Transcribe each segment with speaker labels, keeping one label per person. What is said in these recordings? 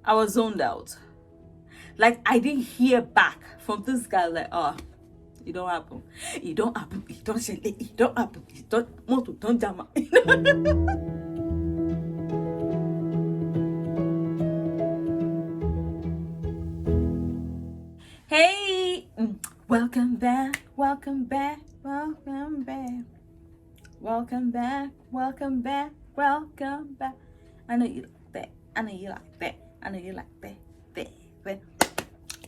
Speaker 1: I was zoned out. Like, I didn't hear back from this guy. Like, oh, it don't happen. It don't happen. It don't say it don't happen. It don't jam. Hey, welcome back, welcome back, welcome back, welcome back, welcome back, welcome back. I know you like that. I know you like that. I know you like that.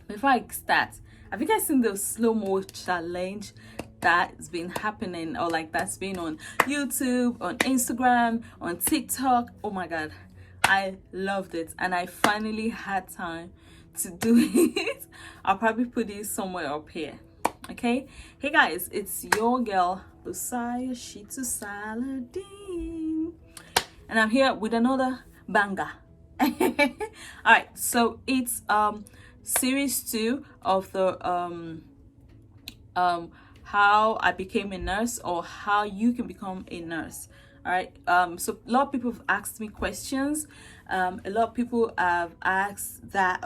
Speaker 1: Before I start, have you guys seen the slow-mo challenge that's been happening, or like that's been on YouTube, on Instagram, on TikTok? Oh my god, I loved it, and I finally had time to do it. I'll probably put it somewhere up here. Okay, hey guys, it's your girl Lucia Shitu Saladin, and I'm here with another banger. All right, so it's series 2 of the how I became a nurse, or how you can become a nurse. All right, so a lot of people have asked me questions. A lot of people have asked that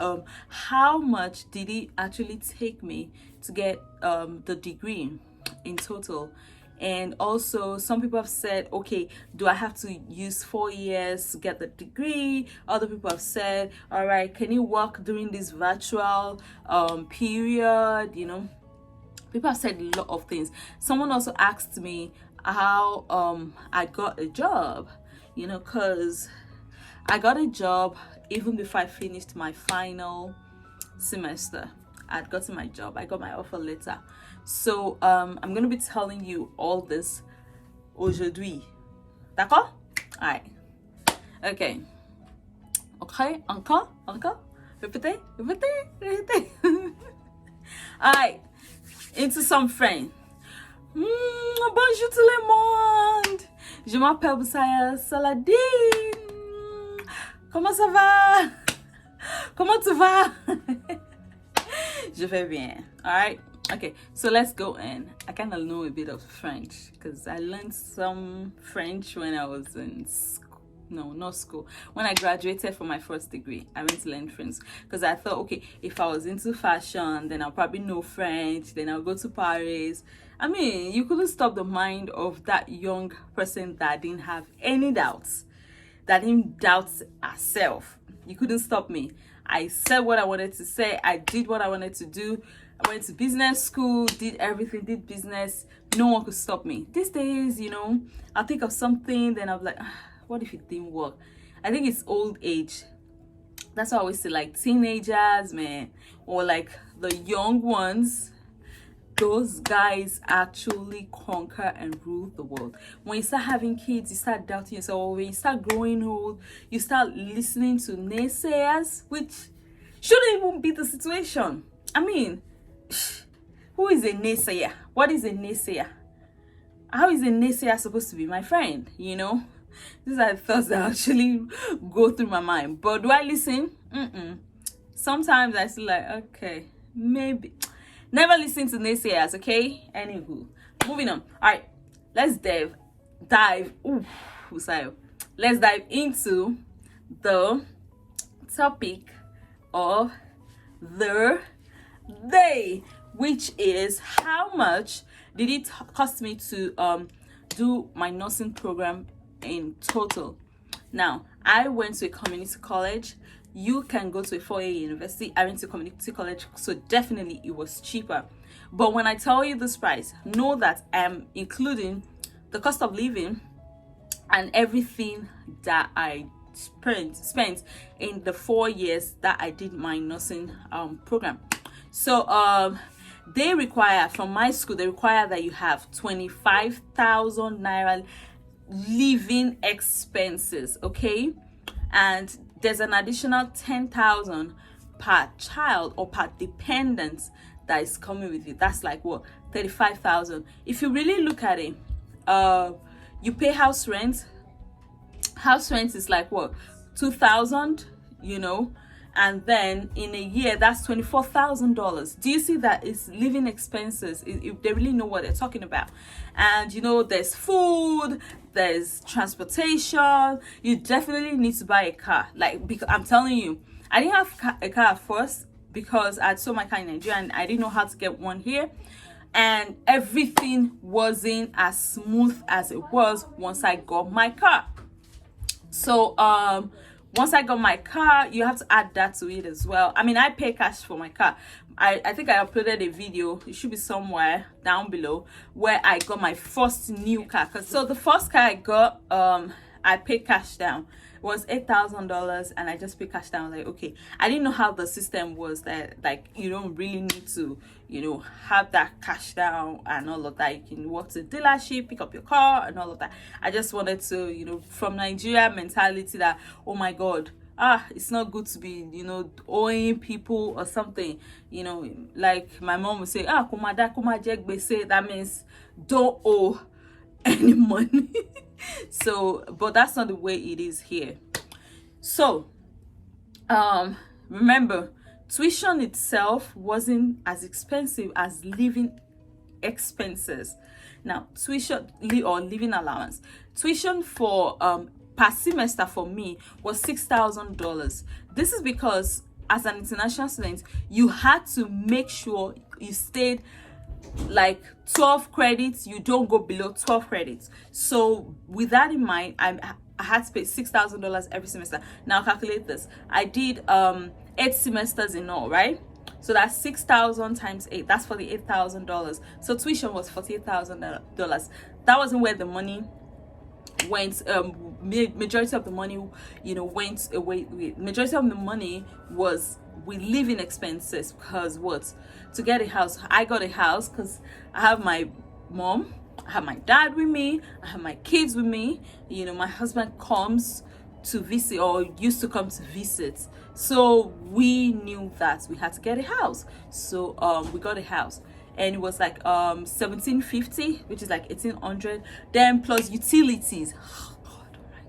Speaker 1: how much did it actually take me to get the degree in total. And also some people have said, okay, do I have to use 4 years to get the degree? Other people have said, all right, can you work during this virtual period? You know, people have said a lot of things. Someone also asked me how I got a job, you know, because I got a job even before I finished my final semester. I'd gotten my job. I got my offer letter. So I'm gonna be telling you all this aujourd'hui. D'accord? Alright. Okay. Okay. Encore? Répétez. Alright. Into some French. Bonjour tout le monde. Je m'appelle Lucia Saladin. Comment ça va? Comment tu vas? Je vais bien. Alright. Okay, so let's go in. I kind of know a bit of French because I learned some French when I was in school. No, not school. When I graduated from my first degree, I went to learn French because I thought, okay, if I was into fashion, then I'll probably know French. Then I'll go to Paris. I mean, you couldn't stop the mind of that young person that didn't have any doubts, that didn't doubt herself. You couldn't stop me. I said what I wanted to say. I did what I wanted to do. I went to business school, did everything, did business. No one could stop me. These days, you know, I'll think of something, then I'm like, what if it didn't work? I think it's old age. That's why I always say, like, teenagers, man, or like the young ones, those guys actually conquer and rule the world. When you start having kids, you start doubting yourself. Or when you start growing old, you start listening to naysayers, which shouldn't even be the situation. I mean, who is a naysayer? What is a naysayer? How is a naysayer supposed to be my friend? You know, these are thoughts that actually go through my mind. But do I listen? Sometimes I feel like, okay, maybe. Never listen to naysayers, okay? Anywho, moving on. All right, let's dive. Let's dive into the topic of the day, which is how much did it cost me to do my nursing program in total. Now, I went to a community college. You can go to a 4-year university. I went to community college, so definitely it was cheaper. But when I tell you this price, know that I'm including the cost of living and everything that I spent in the 4 years that I did my nursing program. So they require, from my school, they require that you have 25,000 naira living expenses, okay? And there's an additional 10,000 per child or per dependent that is coming with you. That's like what, 35,000. If you really look at it, you pay house rent. House rent is like what, 2,000, you know, and then in a year that's $24,000. Do you see that? It's living expenses. They really know what they're talking about. And there's food, there's transportation. You definitely need to buy a car, like, because I'm telling you, I didn't have a car at first because I sold my car in Nigeria and I didn't know how to get one here, and everything wasn't as smooth as it was once I got my car. So once I got my car, you have to add that to it as well. I mean, I pay cash for my car. I think I uploaded a video, it should be somewhere down below, where I got my first new car. So the first car I got, I paid cash down. It was $8,000 and I just paid cash down. Like, okay, I didn't know how the system was, that like you don't really need to have that cash down and all of that. You can walk to the dealership, pick up your car and all of that. I just wanted to from Nigeria mentality that, oh my god, it's not good to be owing people or something. Like my mom would say, that means don't owe any money. So but that's not the way it is here. So remember, tuition itself wasn't as expensive as living expenses. Now, tuition or living allowance, tuition for per semester for me was $6,000. This is because as an international student, you had to make sure you stayed like 12 credits. You don't go below 12 credits. So with that in mind, I had to pay $6,000 every semester. Now calculate this. I did 8 semesters in all, right? So that's 6,000 times 8. That's $48,000. So tuition was $48,000. That wasn't where the money went. Majority of the money went away. Majority of the money was with living expenses, because to get a house, I got a house because I have my mom, I have my dad with me, I have my kids with me. My husband comes to visit, or used to come to visit, so we knew that we had to get a house. So we got a house, and it was like $1,750, which is like $1,800, then plus utilities. Oh god, all right.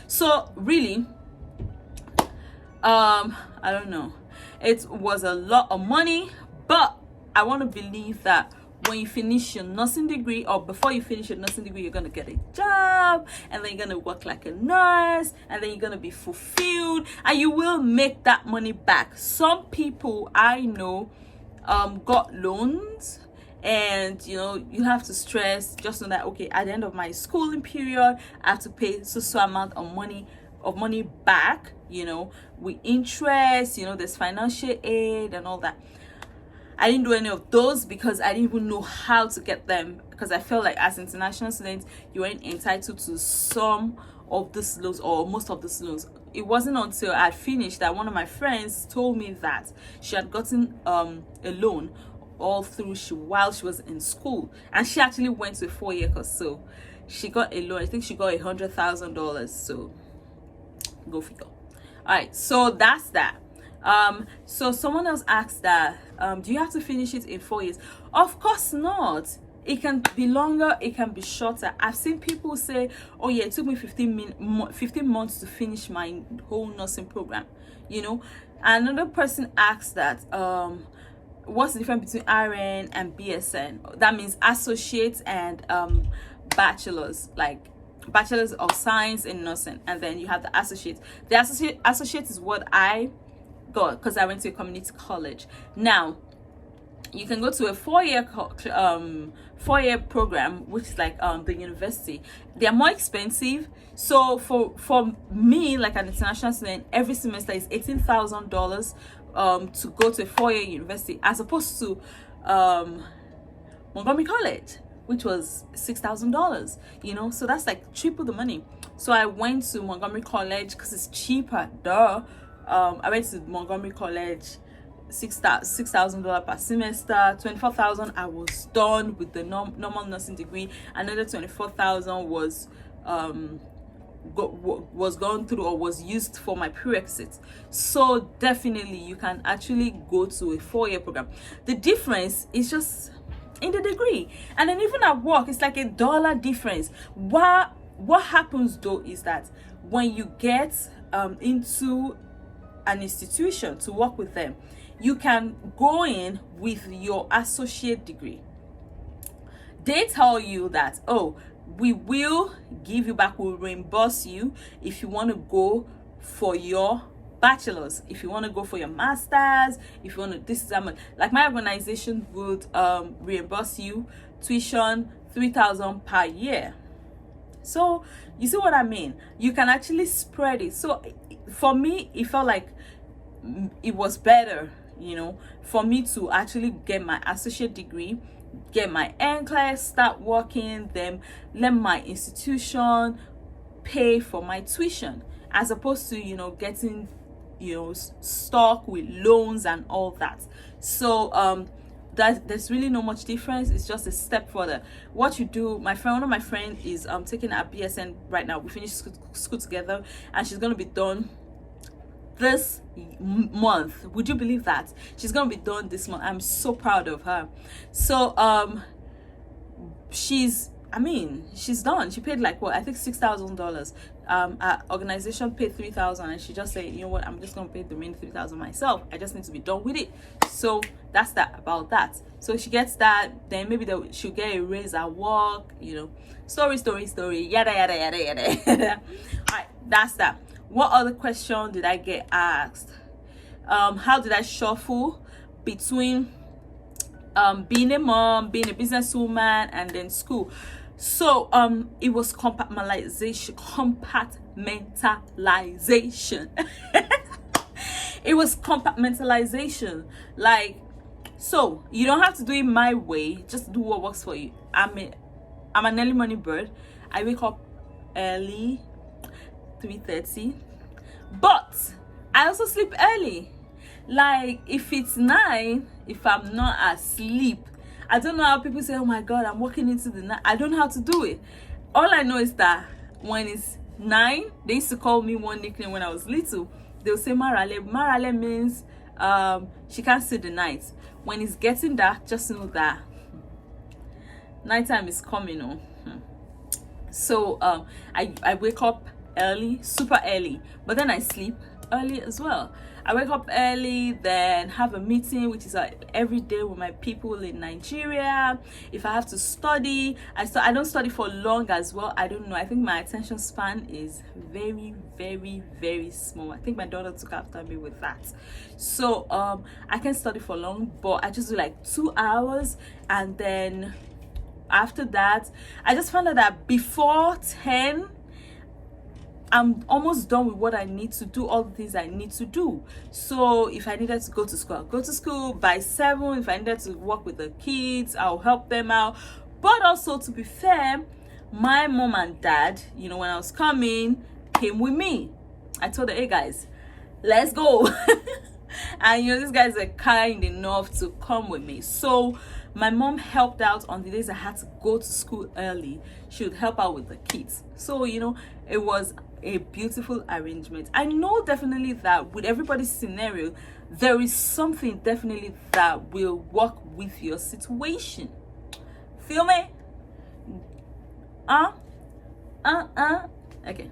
Speaker 1: So really I don't know, it was a lot of money, but I want to believe that when you finish your nursing degree, or before you finish your nursing degree, you're going to get a job, and then you're going to work like a nurse, and then you're going to be fulfilled, and you will make that money back. Some people I know got loans, and you have to stress, just know that, okay, at the end of my schooling period, I have to pay so amount of money back, with interest. There's financial aid and all that. I didn't do any of those because I didn't even know how to get them, because I felt like as international students, you weren't entitled to some of these loans or most of these loans. It wasn't until I'd finished that one of my friends told me that she had gotten a loan all through while she was in school, and she actually went to a 4-year course. So she got a loan. I think she got $100,000. So go figure. All right, so that's that. So someone else asked that, do you have to finish it in 4 years? Of course not. It can be longer, it can be shorter. I've seen people say, oh yeah, it took me 15 months to finish my whole nursing program. Another person asked that, what's the difference between Iron and Bsn? That means associates and bachelors, like bachelors of science in nursing, and then you have the associate. The associate is what I got because I went to a community college. Now you can go to a 4-year program, which is like the university. They are more expensive. So for me, like an international student, every semester is $18,000 to go to a 4-year university, as opposed to Montgomery College, which was $6,000. So that's like triple the money. So I went to Montgomery College because it's cheaper. Duh. I went to Montgomery College, $6,000 per semester, $24,000. I was done with the normal nursing degree. Another $24,000 was gone through or was used for my prerequisites. So definitely you can actually go to a 4-year program. The difference is just in the degree, and then even at work, it's like $1 difference. What happens though is that when you get into an institution to work with them, you can go in with your associate degree. They tell you that, oh, we will give you back, we'll reimburse you if you want to go for your bachelor's, if you want to go for your master's, if you want to, this is like my organization would reimburse you tuition 3,000 per year. So you see what I mean? You can actually spread it. So for me, it felt like it was better, for me to actually get my associate degree, get my NCLEX, start working, then let my institution pay for my tuition, as opposed to getting stuck with loans and all that. So there's really no much difference. It's just a step further. What you do, one of my friends is taking her BSN right now. We finished school together, and she's gonna be done this month. Would you believe that? She's gonna be done this month. I'm so proud of her. So she's done. She paid like, what, I think $6,000. Our organization paid $3,000, and she just said, you know what, I'm just gonna pay the remaining $3,000 myself. I just need to be done with it. So that's that about that. So she gets that, then maybe she'll get a raise at work, story, yada yada yada yada. All right, that's that. What other question did I get asked? How did I shuffle between being a mom, being a businesswoman, and then school? So it was compartmentalization. It was compartmentalization. Like, so you don't have to do it my way, just do what works for you. I'm an early morning bird. I wake up early, 3:30, but I also sleep early. Like, if it's 9, if I'm not asleep, I don't know how people say, oh my god, I'm walking into the night. I don't know how to do it. All I know is that when it's 9, they used to call me one nickname when I was little. They'll say Marale. Marale means she can't see the night. When it's getting dark, just know that nighttime is coming. So I wake up early, super early, but then I sleep early as well. I wake up early, then have a meeting, which is every day with my people in Nigeria. If I have to study, I don't study for long as well. I don't know. I think my attention span is very, very, very small. I think my daughter took after me with that. So I can study for long, but I just do like 2 hours, and then after that, I just found out that before 10, I'm almost done with what I need to do, all the things I need to do. So if I needed to go to school, I'll go to school. By 7, if I needed to work with the kids, I'll help them out. But also, to be fair, my mom and dad, when I was coming, came with me. I told them, hey guys, let's go. And these guys are kind enough to come with me. So my mom helped out on the days I had to go to school early. She would help out with the kids. So it was a beautiful arrangement. I know definitely that with everybody's scenario, there is something definitely that will work with your situation. Feel me? Okay,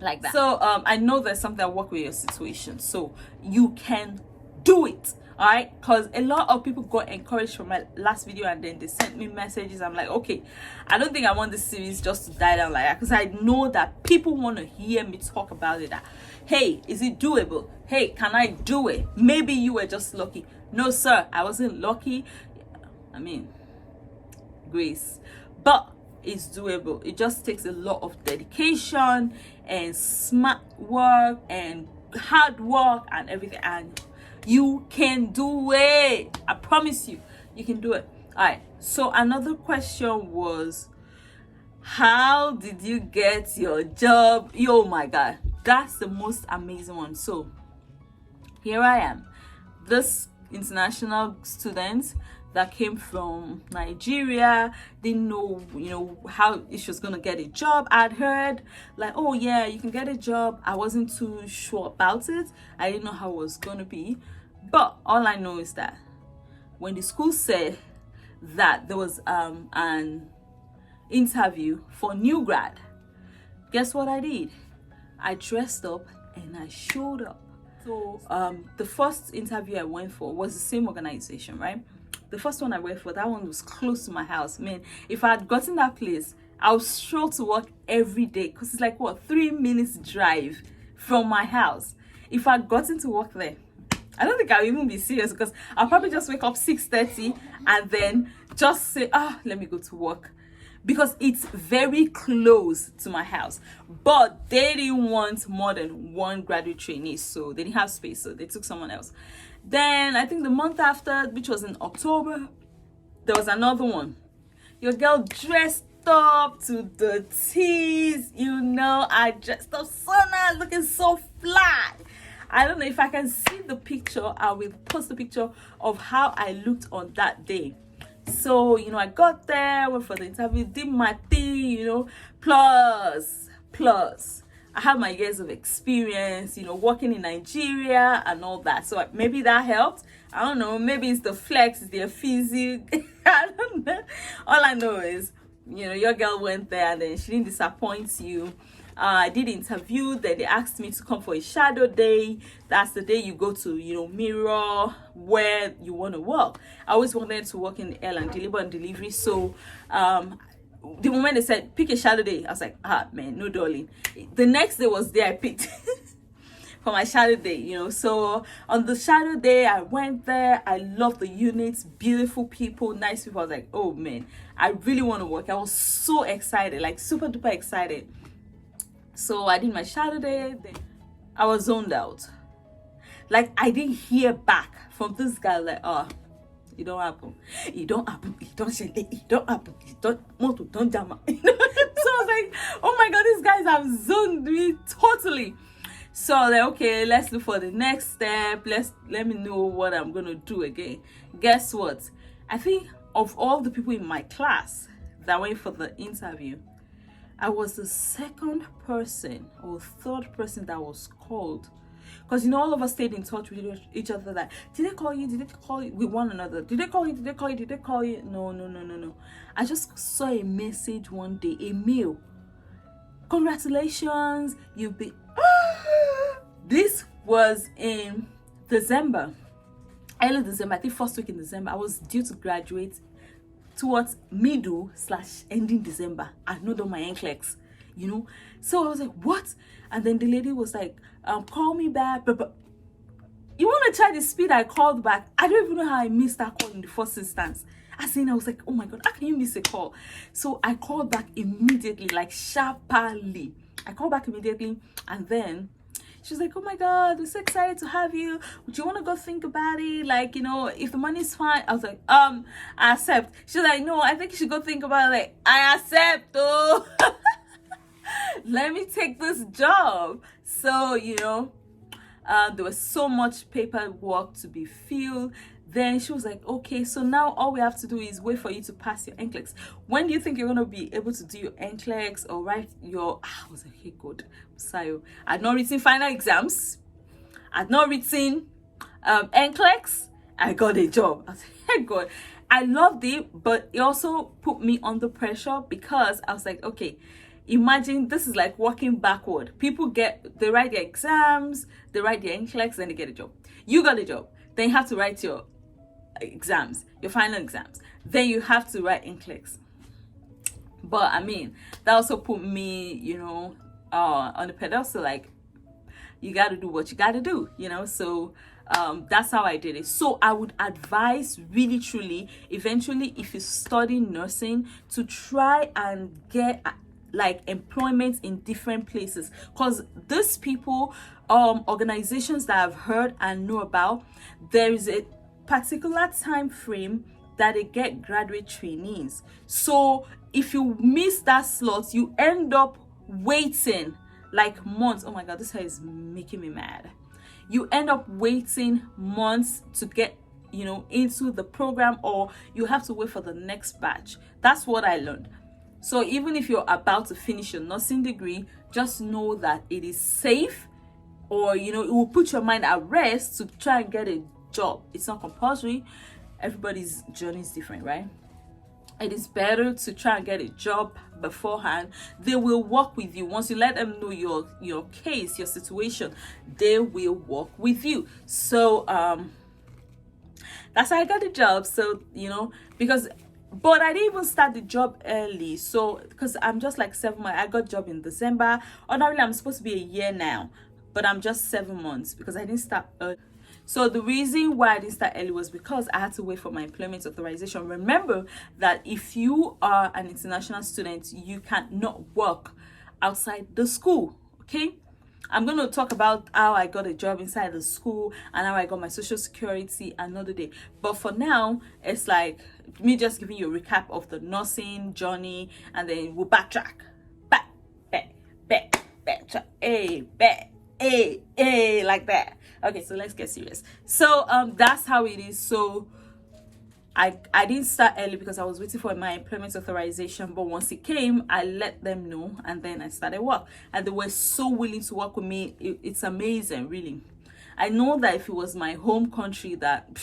Speaker 1: like that. So I know there's something that work with your situation, so you can do it. All right, because a lot of people got encouraged from my last video, and then they sent me messages. I'm like, okay, I don't think I want this series just to die down like that, because I know that people want to hear me talk about it. That, hey, is it doable? Hey, can I do it? Maybe you were just lucky. No, sir, I wasn't lucky. Grace, but it's doable. It just takes a lot of dedication and smart work and hard work and everything, and you can do it. I promise you can do it. All right, so another question was, how did you get your job? Oh my god, that's the most amazing one. So here I am, this international student that came from Nigeria, didn't know how she was gonna get a job. I'd heard like, oh yeah, you can get a job. I wasn't too sure about it. I didn't know how it was gonna be, but all I know is that when the school said that there was an interview for new grad, guess what I did? I dressed up and I showed up. So the first interview I went for was the same organization, right? The first one I went for, that one was close to my house. Man, if I had gotten that place, I would stroll to work every day, because it's like, what, 3 minutes drive from my house. If I had gotten to work there, I don't think I'll even be serious, because I'll probably just wake up 6:30 and then just say, let me go to work, because it's very close to my house. But they didn't want more than one graduate trainee, so they didn't have space, so they took someone else. Then I think the month after, which was in October, there was another one. Your girl dressed up to the T's, I dressed up so nice, looking so fly. I don't know if I can see the picture. I will post the picture of how I looked on that day. So, I got there, went for the interview, did my thing, plus I have my years of experience, working in Nigeria and all that. So maybe that helped. I don't know. Maybe it's the flex, it's their physique. I don't know. All I know is, your girl went there and then she didn't disappoint you. I did interview. Then they asked me to come for a shadow day. That's the day you go to, mirror where you want to work. I always wanted to work in air and delivery. So, the moment they said pick a shadow day, I was like, man, no darling. The next day was the day I picked for my shadow day, So on the shadow day, I went there. I loved the units, beautiful people, nice people. I was like, oh man, I really want to work. I was so excited, like super duper excited. So I did my shadow day. I was zoned out. Like, I didn't hear back from this guy, like, it don't happen. It don't happen. It don't shele. It don't happen. It don't jam. So I was like, oh my God, these guys have zoned me totally. So like, okay, let's look for the next step. Let me know what I'm gonna do again. Guess what? I think of all the people in my class that went for the interview, I was the second person or third person that was called. Because, all of us stayed in touch with each other. Like, did they call you? Did they call you? With one another. Did they call you? Did they call you? Did they call you? No. I just saw a message one day, a mail. Congratulations, you've been... This was in December. Early December, I think first week in December. I was due to graduate towards middle/ending December. I had not done my NCLEX, So I was like, what? And then the lady was like, call me back. But you want to try the speed I called back? I don't even know how I missed that call in the first instance. I was like, oh my God, how can you miss a call? So I called back immediately, like sharply. I called back immediately, and then she was like, oh my God, we're so excited to have you. Would you want to go think about it? Like, if the money's fine. I was like, I accept. She was like, no, I think you should go think about it. Like, I accept, oh. Let me take this job. So, there was so much paperwork to be filled. Then she was like, okay, so now all we have to do is wait for you to pass your NCLEX. When do you think you're going to be able to do your NCLEX or write your... I was like, hey, God, Sayo. I had not written final exams. I had not written NCLEX. I got a job. I was like, hey, God. I loved it, but it also put me under pressure, because I was like, okay, imagine this is like walking backward. People they write their exams, they write their NCLEX, then they get a job. You got a job. Then you have to write your exams, your final exams. Then you have to write NCLEX. But I mean, that also put me, on the pedestal. Like, you got to do what you got to do, So that's how I did it. So I would advise, really, truly, eventually, if you study nursing, to try and get like employment in different places, because these people, organizations that I've heard and know about, there is a particular time frame that they get graduate trainees. So if you miss that slot, you end up waiting like months. Oh my God, this hair is making me mad. You end up waiting months to get into the program, or you have to wait for the next batch. That's what I learned. So even if you're about to finish your nursing degree, just know that it is safe, or it will put your mind at rest to try and get a job. It's not compulsory. Everybody's journey is different, right? it is better to try and get a job beforehand. They will work with you. Once you let them know your case, your situation, they will work with you. So that's how I got the job. So but I didn't even start the job early. So because I'm just like 7 months, I got job in December. Ordinarily I'm supposed to be a year now, but I'm just 7 months because I didn't start early. So the reason why I didn't start early was because I had to wait for my employment authorization. Remember that if you are an international student, you cannot work outside the school. Okay, I'm going to talk about how I got a job inside the school and how I got my social security another day. But for now, it's like me just giving you a recap of the nursing journey, and then we'll backtrack. Backtrack. Like that. Okay, so let's get serious. So that's how it is. So I didn't start early because I was waiting for my employment authorization, but once it came, I let them know, and then I started work, and they were so willing to work with me. It's amazing, really. I know that if it was my home country, that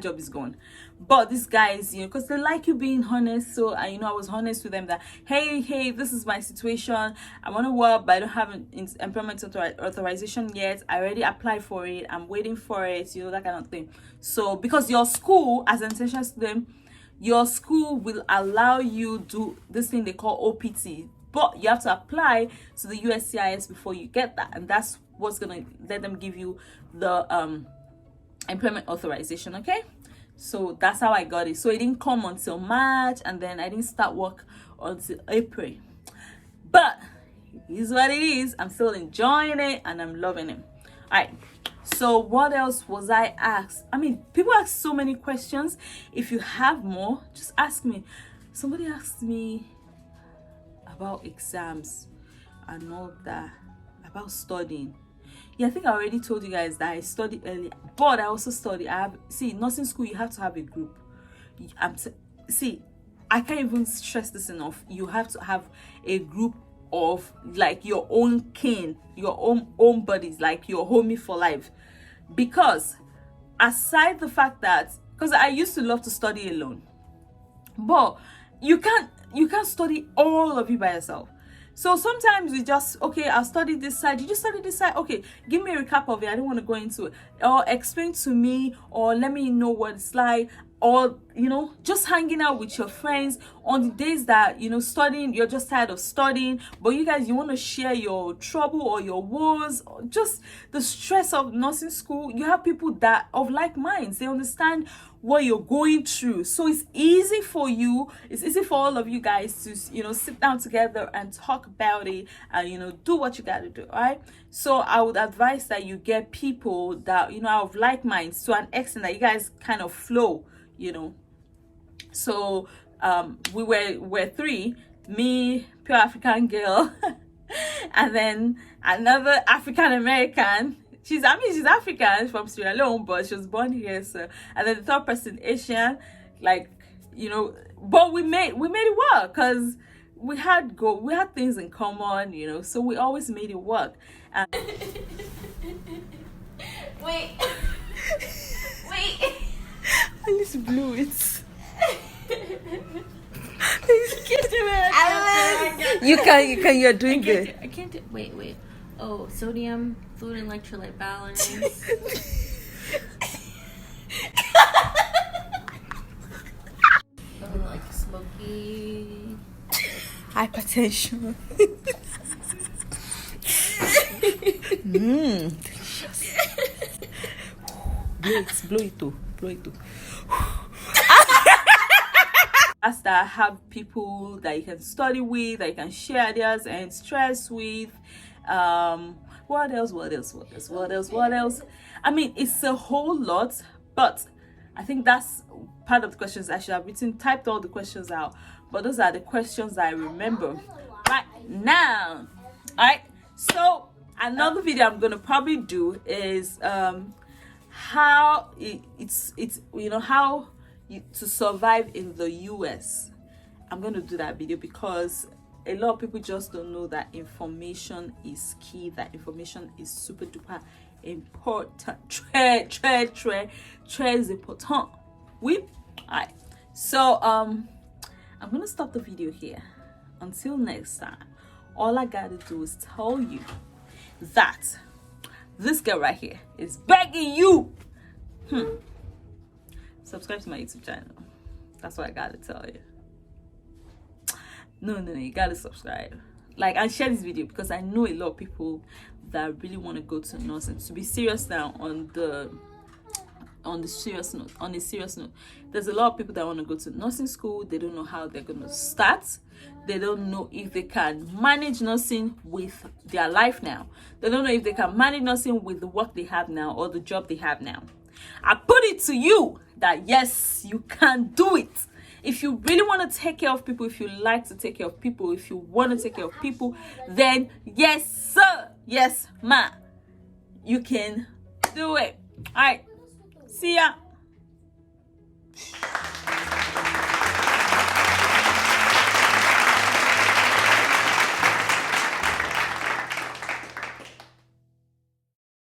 Speaker 1: job is gone. But these guys, because they like you being honest. So I was honest with them that, hey, this is my situation. I want to work, but I don't have an employment authorization yet. I already applied for it. I'm waiting for it, that kind of thing. So because your school, as an international student, your school will allow you do this thing they call OPT. But you have to apply to the USCIS before you get that. And that's what's going to let them give you the employment authorization, okay? So that's how I got it. So it didn't come until March, and then I didn't start work until April. But it is what it is. I'm still enjoying it, and I'm loving it. All right. So what else was I asked? I mean, people ask so many questions. If you have more, just ask me. Somebody asked me about exams and all that, about studying. Yeah, I think I already told you guys that I study early, but I also study. Nursing school, you have to have a group. I can't even stress this enough. You have to have a group of like your own kin, your own buddies, like your homie for life. Because aside the fact that, because I used to love to study alone, but you can't study all of you by yourself. So sometimes we just, okay, I'll study this side. You just study this side. Okay, give me a recap of it. I don't want to go into it. Or explain to me, or let me know what it's like. Or, just hanging out with your friends on the days that, studying, you're just tired of studying. But you guys, you want to share your trouble or your woes, or just the stress of nursing school. You have people that of like minds. They understand what you're going through. So it's easy for you. It's easy for all of you guys to, sit down together and talk about it and, do what you got to do. All right. So I would advise that you get people that, are of like minds to an extent that you guys kind of flow. So we were three, me, pure African girl, and then another African American. She's African, from Sierra Leone, but she was born here. So, and then the third person, Asian, but we made it work because we had things in common, so we always made it work. And
Speaker 2: wait.
Speaker 1: I just blew it. You can. You're doing good.
Speaker 2: I can't do. Wait. Oh, sodium, fluid, and electrolyte balance. Like smoky.
Speaker 1: Hypertension. Delicious. Blow it too. As that have people that you can study with, that you can share ideas and stress with. What else? I mean, it's a whole lot, but I think that's part of the questions. I should have typed all the questions out, but those are the questions I remember right now. All right, so another video I'm gonna probably do is how to survive in the US. I'm going to do that video because a lot of people just don't know that information is key, that information is super duper important. Très important. Oui. Alright. So I'm gonna stop the video here. Until next time, all I gotta do is tell you that this girl right here is begging you. Subscribe to my YouTube channel. That's what I gotta tell you. No, you gotta subscribe. Like, and share this video, because I know a lot of people that really want to go to nursing. To be serious now, on a serious note, there's a lot of people that want to go to nursing school. They don't know how they're gonna start. They don't know if they can manage nursing with their life now. They don't know if they can manage nursing with the work they have now or the job they have now. I put it to you that yes, you can do it. If you really want to take care of people, if you like to take care of people, if you want to take care of people, then yes, sir, yes, ma, you can do it. All right, see ya.